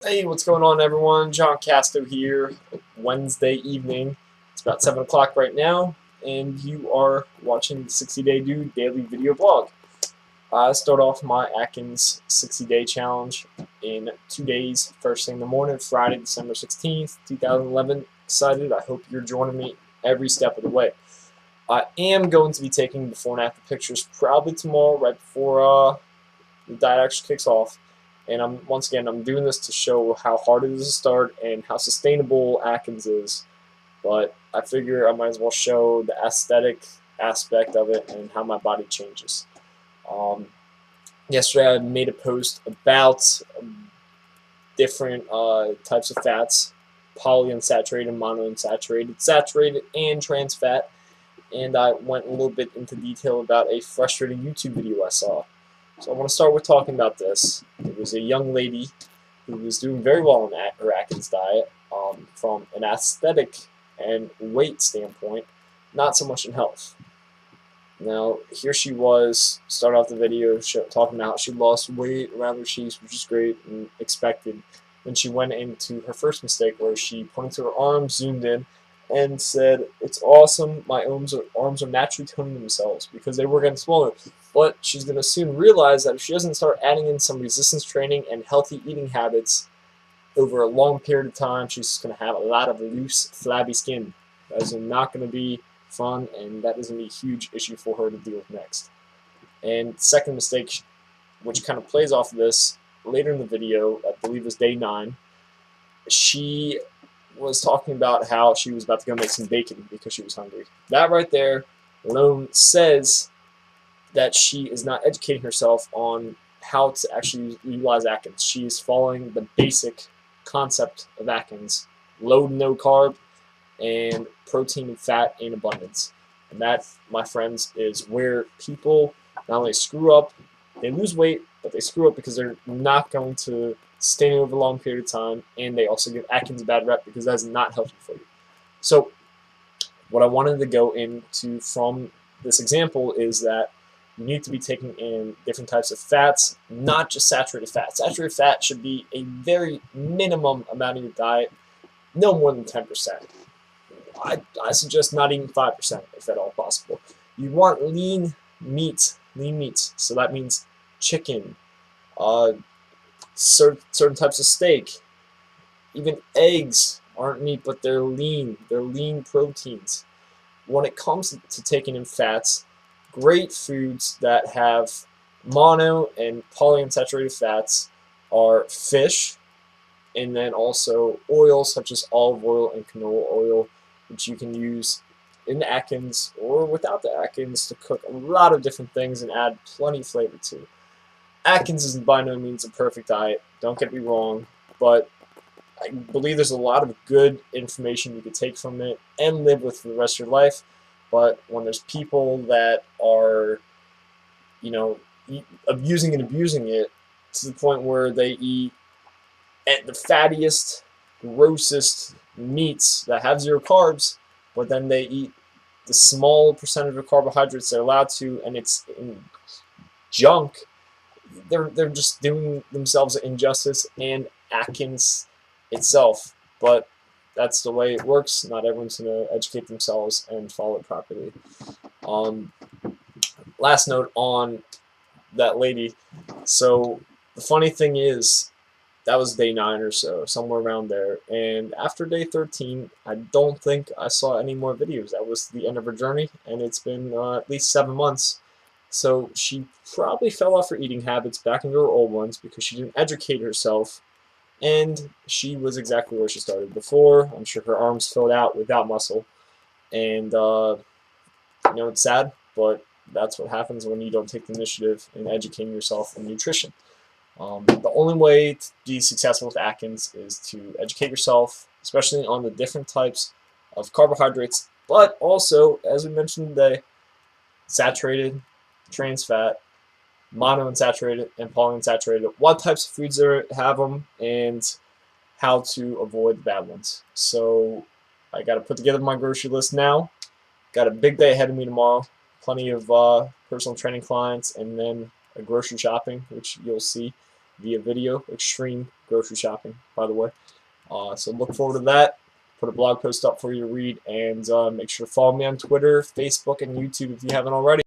Hey, what's going on, everyone? John Casto here. Wednesday evening. It's about 7 o'clock right now, and you are watching the 60-Day Dude daily video blog. I start off my Atkins 60-day challenge in 2 days, first thing in the morning, Friday, December 16th, 2011. Excited. I hope you're joining me every step of the way. I am going to be taking before and after pictures probably tomorrow, right before the diet actually kicks off. And I'm doing this to show how hard it is to start and how sustainable Atkins is. But I figure I might as well show the aesthetic aspect of it and how my body changes. Yesterday I made a post about different types of fats: polyunsaturated, monounsaturated, saturated, and trans fat. And I went a little bit into detail about a frustrating YouTube video I saw. So I want to start with talking about this. It was a young lady who was doing very well in her Atkins diet from an aesthetic and weight standpoint, not so much in health. Now, here she was, started off the video talking about how she lost weight around her cheeks, which is great and expected. Then she went into her first mistake where she pointed to her arms, zoomed in, and said, "It's awesome, my arms are naturally toning themselves because they were getting smaller." But she's going to soon realize that if she doesn't start adding in some resistance training and healthy eating habits over a long period of time, she's going to have a lot of loose, flabby skin. That is not going to be fun, and that is going to be a huge issue for her to deal with next. And second mistake, which kind of plays off of this, later in the video, I believe it was day 9, she was talking about how she was about to go make some bacon because she was hungry. That right there alone says that she is not educating herself on how to actually utilize Atkins. She is following the basic concept of Atkins: low, no carb, and protein and fat in abundance. And that, my friends, is where people not only screw up, they lose weight, but they screw up because they're not going to stay over a long period of time, and they also give Atkins a bad rep because that is not healthy for you. So what I wanted to go into from this example is that you need to be taking in different types of fats, not just saturated fat. Saturated fat should be a very minimum amount of your diet, no more than 10%. I suggest not even 5%, if at all possible. You want lean meats. So that means chicken, certain types of steak, even eggs aren't meat, but they're lean. They're lean proteins. When it comes to taking in fats, great foods that have mono and polyunsaturated fats are fish, and then also oils such as olive oil and canola oil, which you can use in the Atkins or without the Atkins to cook a lot of different things and add plenty of flavor to. Atkins is by no means a perfect diet, don't get me wrong, but I believe there's a lot of good information you could take from it and live with for the rest of your life. But when there's people that are, abusing and abusing it to the point where they eat at the fattiest, grossest meats that have 0 carbs, but then they eat the small percentage of carbohydrates they're allowed to, and it's in junk, they're just doing themselves an injustice and Atkins itself. But that's the way it works. Not everyone's going to educate themselves and follow it properly. Last note on that lady. So the funny thing is, that was day 9 or so, somewhere around there. And after day 13, I don't think I saw any more videos. That was the end of her journey, and it's been at least 7 months. So she probably fell off her eating habits back into her old ones because she didn't educate herself, and she was exactly where she started before. I'm sure her arms filled out without muscle, and it's sad, but that's what happens when you don't take the initiative in educating yourself in nutrition. The only way to be successful with Atkins is to educate yourself, especially on the different types of carbohydrates, but also, as we mentioned today, saturated, trans fat, monounsaturated, and polyunsaturated, what types of foods have them, and how to avoid the bad ones. So I got to put together my grocery list now. Got a big day ahead of me tomorrow. Plenty of personal training clients, and then a grocery shopping, which you'll see. via video. Extreme grocery shopping, by the way. So look forward to that. Put a blog post up for you to read, and make sure to follow me on Twitter, Facebook, and YouTube if you haven't already.